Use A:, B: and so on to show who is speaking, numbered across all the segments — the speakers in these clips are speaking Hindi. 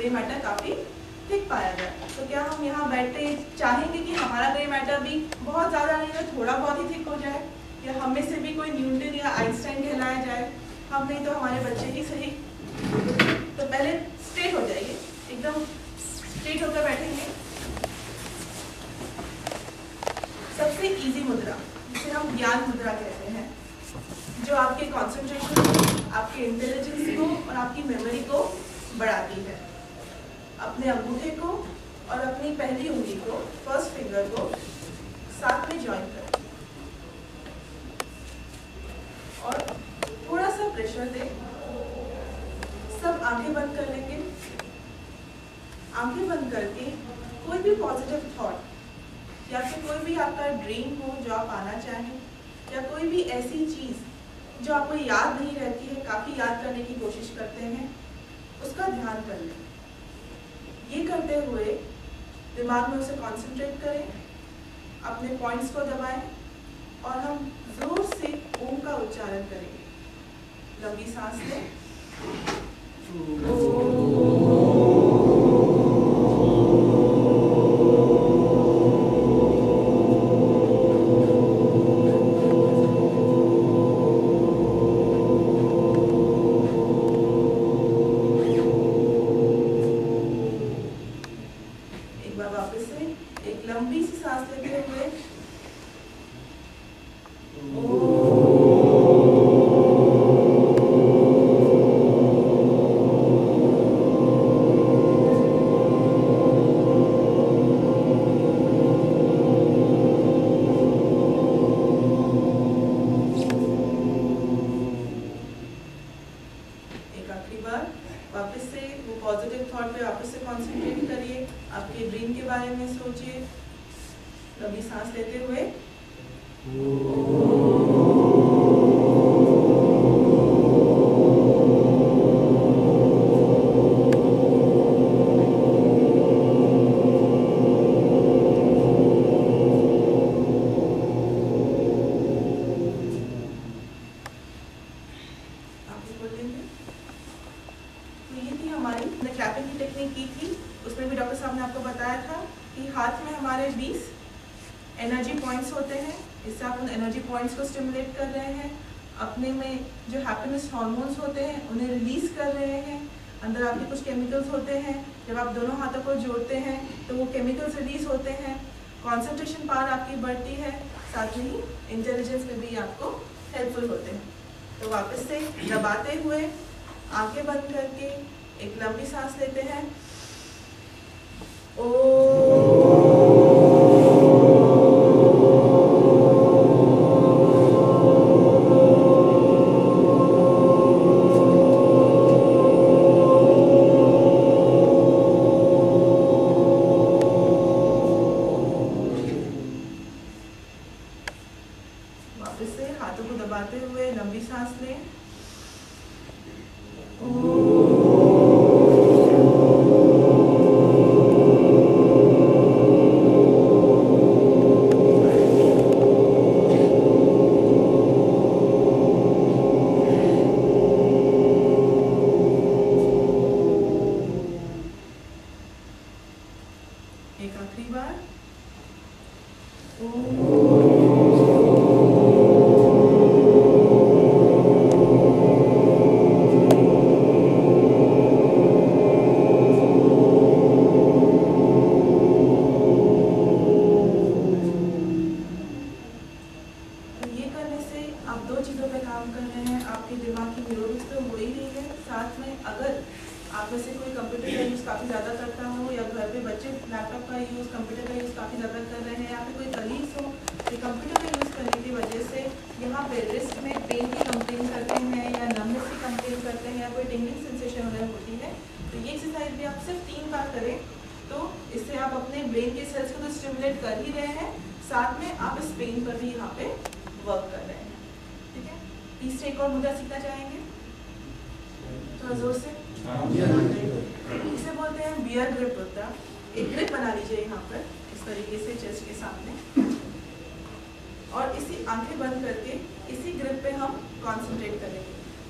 A: ग्रे मैटर काफ़ी थिक पाया जाए। तो क्या हम यहाँ बैठते चाहेंगे कि हमारा ग्रे मैटर भी बहुत ज़्यादा नहीं है, थोड़ा बहुत ही थिक हो जाए, या हम में से भी कोई न्यूटन या आइंस्टाइन कहलाया जाए? हम नहीं तो हमारे बच्चे ही सही। तो पहले स्ट्रेट हो जाइए, एकदम स्ट्रेट होकर बैठेंगे। सबसे इजी मुद्रा जिसे हम ज्ञान मुद्रा कहते हैं, जो आपके कंसंट्रेशन को, आपके इंटेलिजेंस को और आपकी मेमोरी को बढ़ाती है। अपने अंगूठे को और अपनी पहली उंगली को, फर्स्ट फिंगर को साथ में ज्वाइन करें और थोड़ा सा प्रेशर दें। सब आंखें बंद कर लेंगे। आंखें बंद करके कोई भी पॉजिटिव थॉट या फिर कोई भी आपका ड्रीम हो जो आप पाना चाहें, या कोई भी ऐसी चीज़ जो आपको याद नहीं रहती है, काफ़ी याद करने की कोशिश करते हैं, उसका ध्यान कर लें। ये करते हुए दिमाग में उसे कंसंट्रेट करें, अपने पॉइंट्स को दबाएं और हम जोर से ओम का उच्चारण करेंगे। लंबी सांस लें। हार्मोन्स होते हैं उन्हें रिलीज कर रहे हैं। अंदर आपके कुछ केमिकल्स होते हैं, जब आप दोनों हाथों को जोड़ते हैं तो वो केमिकल्स रिलीज होते हैं। कंसंट्रेशन पावर आपकी बढ़ती है, साथ में ही इंटेलिजेंस में भी आपको हेल्पफुल होते हैं। तो वापस से दबाते हुए आंखें बंद करके एक लंबी सांस लेते हैं।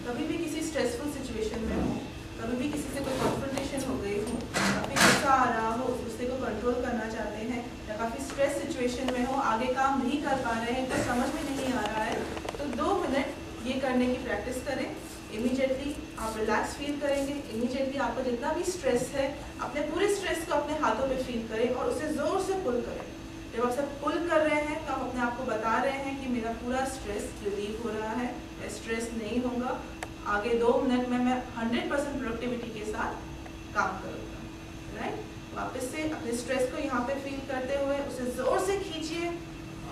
A: कभी भी किसी स्ट्रेसफुल सिचुएशन में हो, कभी भी किसी से कोई कॉन्फ्रंटेशन हो गई हो, काफ़ी स्ट्रेस सिचुएशन में हो, आगे काम नहीं कर पा रहे हैं, कुछ समझ में नहीं आ रहा है, तो 2 मिनट ये करने की प्रैक्टिस करें। इमीडिएटली आप रिलैक्स फील करेंगे। इमीडिएटली आपको जितना भी स्ट्रेस है, अपने पूरे स्ट्रेस को अपने हाथों पे फील करें और उसे ज़ोर से पुल करें। जब आप सब पुल कर रहे हैं तो आप अपने आप को बता रहे हैं कि मेरा पूरा स्ट्रेस रिलीव हो रहा है, स्ट्रेस नहीं होगा, आगे 2 मिनट में मैं 100% प्रोडक्टिविटी के साथ काम करूँगा। राइट, वापस से अपने स्ट्रेस को यहाँ पे फील करते हुए उसे ज़ोर से खींचिए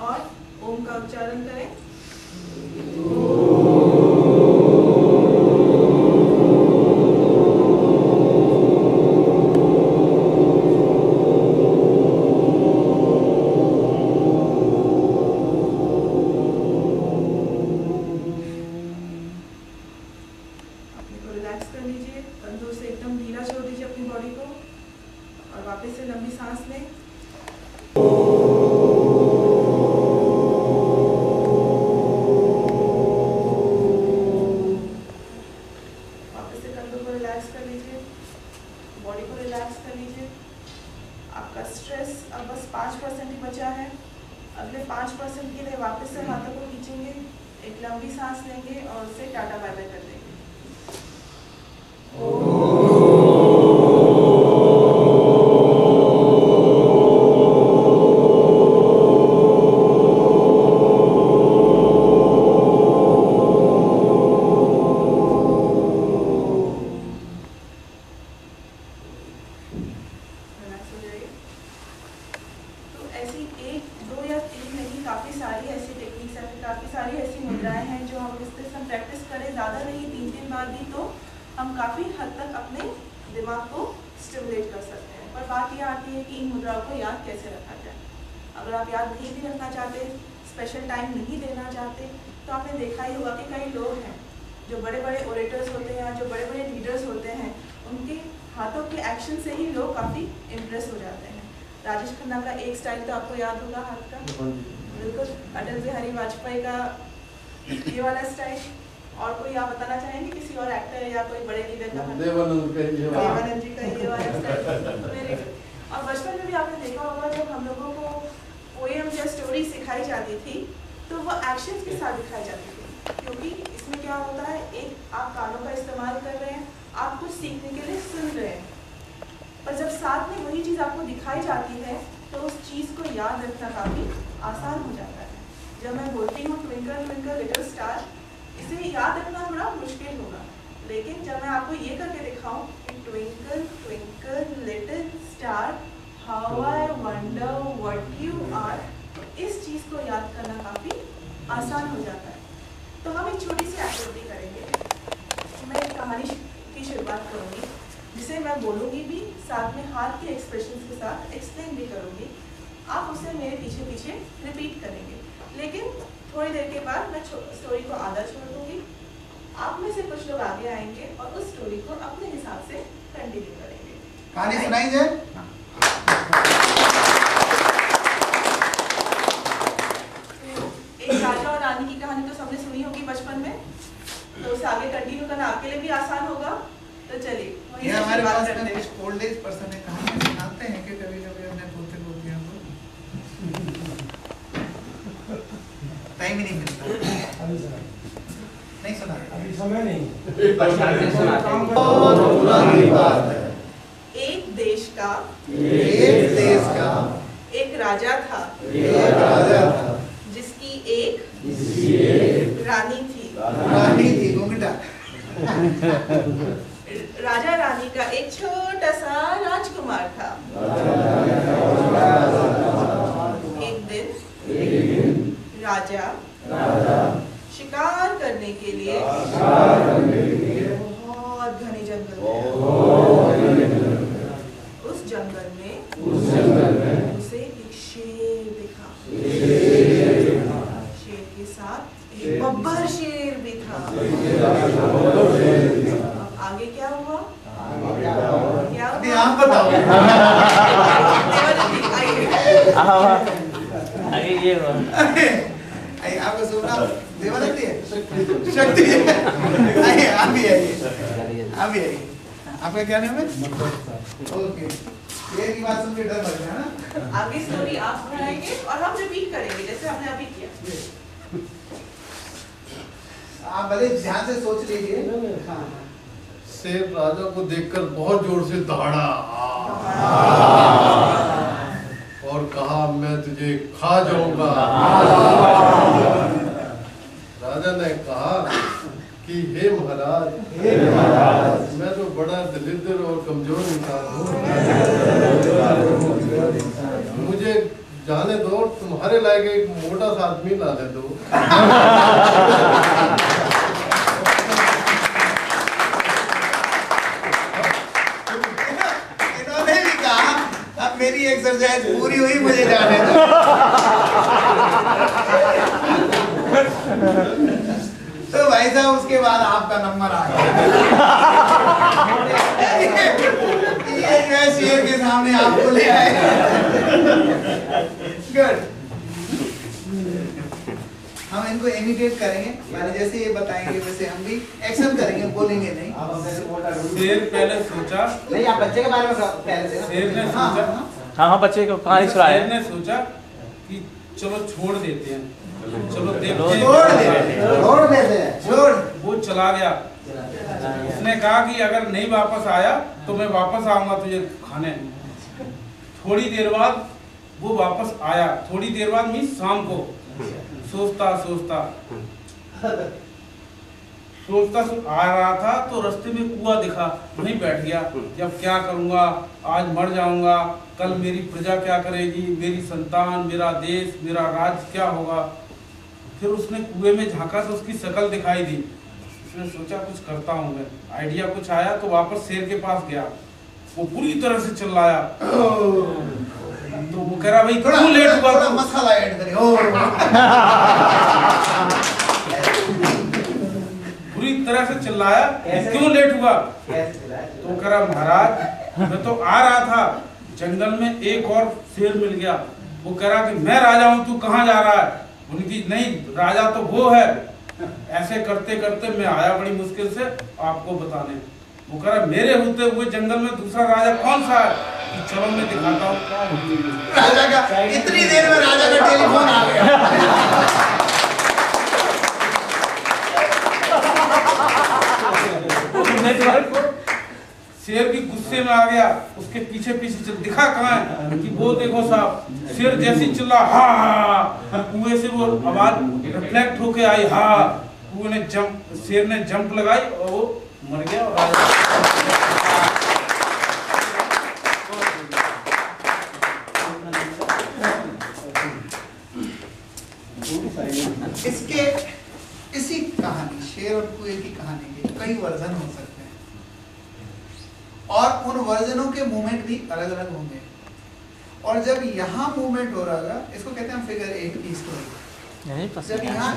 A: और ओम का उच्चारण करें। रिलैक्स कर लीजिए, कंधों से एकदम ढीला छोड़ दीजिए अपनी बॉडी को और वापस से लंबी सांस लें। वापस से कंधों को रिलैक्स कर लीजिए, बॉडी को रिलैक्स कर लीजिए। आपका स्ट्रेस अब बस 5% ही बचा है। अगले 5% के लिए वापस से हाथों को खींचेंगे, एक लंबी सांस लेंगे और उसे टाटा बाय बाय कर देंगे। ऐसी 1, 2 या 3 नहीं, काफ़ी सारी ऐसी टेक्निक्स हैं, काफ़ी सारी ऐसी मुद्राएं हैं जो हम इससे हम प्रैक्टिस करें, ज़्यादा नहीं 3-3 बार भी, तो हम काफ़ी हद तक अपने दिमाग को स्टिमुलेट कर सकते हैं। पर बात यह आती है कि इन मुद्राओं को याद कैसे रखा जाए। अगर आप याद नहीं भी रखना चाहते, स्पेशल टाइम नहीं देना चाहते, तो आपने देखा ही होगा कि कई लोग हैं जो बड़े बड़े ओरेटर्स होते हैं, जो बड़े बड़े लीडर्स होते हैं, उनके हाथों के एक्शन से ही लोग काफ़ी इम्प्रेस हो जाते हैं। राजेश खन्ना का एक स्टाइल तो आपको याद होगा हाथ का, बिल्कुल अटल बिहारी वाजपेयी का ये वाला स्टाइल। और कोई आप बताना चाहेंगे किसी और एक्टर या कोई बड़े लीडर का? देवानंद जी का ये वाला स्टाइल। Very good. और बचपन में भी आपने देखा होगा जब हम लोगों को पोएम या स्टोरी सिखाई जाती थी तो वो एक्शन के साथ दिखाई जाती थी, क्योंकि इसमें क्या होता है, एक आप कानों का इस्तेमाल कर रहे हैं, आप कुछ सीखने के लिए सुन रहे हैं, पर जब साथ में वही चीज़ आपको दिखाई जाती है तो उस चीज़ को याद रखना काफ़ी आसान हो जाता है। जब मैं बोलती हूँ ट्विंकल ट्विंकल लिटिल स्टार, इसे याद रखना थोड़ा मुश्किल होगा, लेकिन जब मैं आपको ये करके दिखाऊं कि twinkle twinkle little star how I wonder what you are, तो इस चीज़ को याद करना काफ़ी आसान हो जाता है। तो हम एक छोटी सी एक्टिविटी करेंगे। मैं एक कहानी की शुरुआत करूँगी जिसे मैं बोलूँगी भी, साथ में हाथ के एक्सप्रेशंस के साथ एक्सप्लेन भी करूँगी। आप उसे मेरे पीछे पीछे रिपीट करेंगे, लेकिन थोड़ी देर के बाद मैं स्टोरी को आधा छोड़ दूँगी। आप में से कुछ लोग आगे आएंगे और उस स्टोरी को अपने हिसाब से कंटिन्यू करेंगे।
B: कहानी सुनाइए।
A: एक राजा और रानी की कहानी तो सबने सुनी होगी बचपन में, तो उसे आगे कंटिन्यू करना आपके लिए भी आसान होगा। तो चलिए
B: ये हमारे पास में कुछ ओल्ड एज पर्सन है, कहानी सुनाते हैं कि कभी कभी हमने बोलते बोलते हमको टाइम ही नहीं मिलता। नहीं सुना,
C: अभी समय नहीं।
A: एक देश का एक राजा था, जिसकी एक रानी थी।
B: घूंघटा।
A: राजा रानी का एक छोटा सा राजकुमार था। एक दिन राजा शिकार करने के लिए बहुत घने जंगल में, उस जंगल में उसे एक शेर दिखा। शेर के साथ एक बब्बर शेर भी था। अब आगे क्या हुआ?
B: अभी आप बताओ।
D: आगे ये हुआ।
B: आपको सुनना देवानंद है, शक्ति है। आइए आप भी आइए, आप भी आइए। आपका क्या नाम है? ओके, ये की बात सुन के डर लग गया ना?
A: आगे स्टोरी आप बढ़ाएंगे और हम रिपीट करेंगे जैसे हमने अभी किया।
B: आप भले ध्यान से सोच लीजिए।
C: शेर राजा को देखकर बहुत जोर से दहाड़ा और कहा, मैं तुझे खा जाऊंगा। राजा ने कहा कि हे महाराज, मैं तो बड़ा दरिद्र और कमजोर इंसान हूँ, मुझे जाने दो, तुम्हारे लायक एक मोटा सा आदमी ला दे दो।
B: इन्होंने भी कहा अब मेरी एक्सरसाइज पूरी हुई, मुझे जाने दो। तो भाई साहब उसके बाद आपका नंबर आ गया। ये जो है शेर के सामने आपको ले आए। गुड। हम इनको इमिटेट करेंगे, यानी जैसे ये बताएंगे वैसे हम भी एक्शन करेंगे, बोलेंगे नहीं।
E: शेर पहले सोचा,
B: नहीं आप बच्चे के बारे में पहले से
E: शेर ने सोचा,
D: हाँ बच्चे को कहानी सुनाए।
E: शेर ने सोचा कि चलो छोड़ देते हैं, चलो देखते हैं।
B: छोड़।
E: वो चला गया। उसने कहा कि अगर नहीं वापस आया तो मैं वापस आऊंगा तुझे खाने। थोड़ी देर बाद वो वापस आया, थोड़ी देर बाद मीन शाम को। सोचता आ रहा था तो रास्ते में कुआं दिखा, वहीं बैठ गया। जब क्या करूंगा, आज मर जाऊंगा, कल मेरी प्रजा क्या करेगी, मेरी संतान, मेरा देश, मेरा राज्य क्या होगा। फिर उसने कुएं में झांका तो उसकी शक्ल दिखाई दी। उसने सोचा कुछ करता हूं मैं, आइडिया कुछ आया तो वापस शेर के पास गया। वो पूरी तरह से चिल्लाया। तो वो कह रहा, भाई क्यों लेट हुआ?
B: थोड़ा मसाला ऐड करें।
E: पूरी तरह से चिल्लाया, क्यों लेट हुआ? तो कह रहा, महाराज मैं तो आ रहा था, जंगल में एक और शेर मिल गया। वो कह रहा कि मैं राजा हूं, तू कहाँ जा रहा है? उनकी नहीं, राजा तो वो है। ऐसे करते करते मैं आया बड़ी मुश्किल से आपको बताने। वो कह रहा, मेरे होते हुए जंगल में दूसरा राजा कौन सा है? कि चलो मैं दिखाता हूँ।
B: राजा का इतनी देर में राजा का टेलीफोन आ गया।
E: शेर की गुस्से में आ गया, उसके पीछे पीछे चल, दिखा कहाँ है? कि वो देखो साहब, शेर जैसी चिल्ला हा, कुएं से वो आवाज रिफ्लेक्ट होके आई हा। कुएं ने शेर ने जंप लगाई और वो मर गया। और
B: इसके इसी कहानी, शेर और कुएं की कहानी के कई वर्जन हो सकते हैं और उन वर्जनों के मूवमेंट भी अलग अलग होंगे। और जब यहाँ मूवमेंट हो रहा होगा, इसको कहते हैं फिगर 8 की स्टोरी। जब यहाँ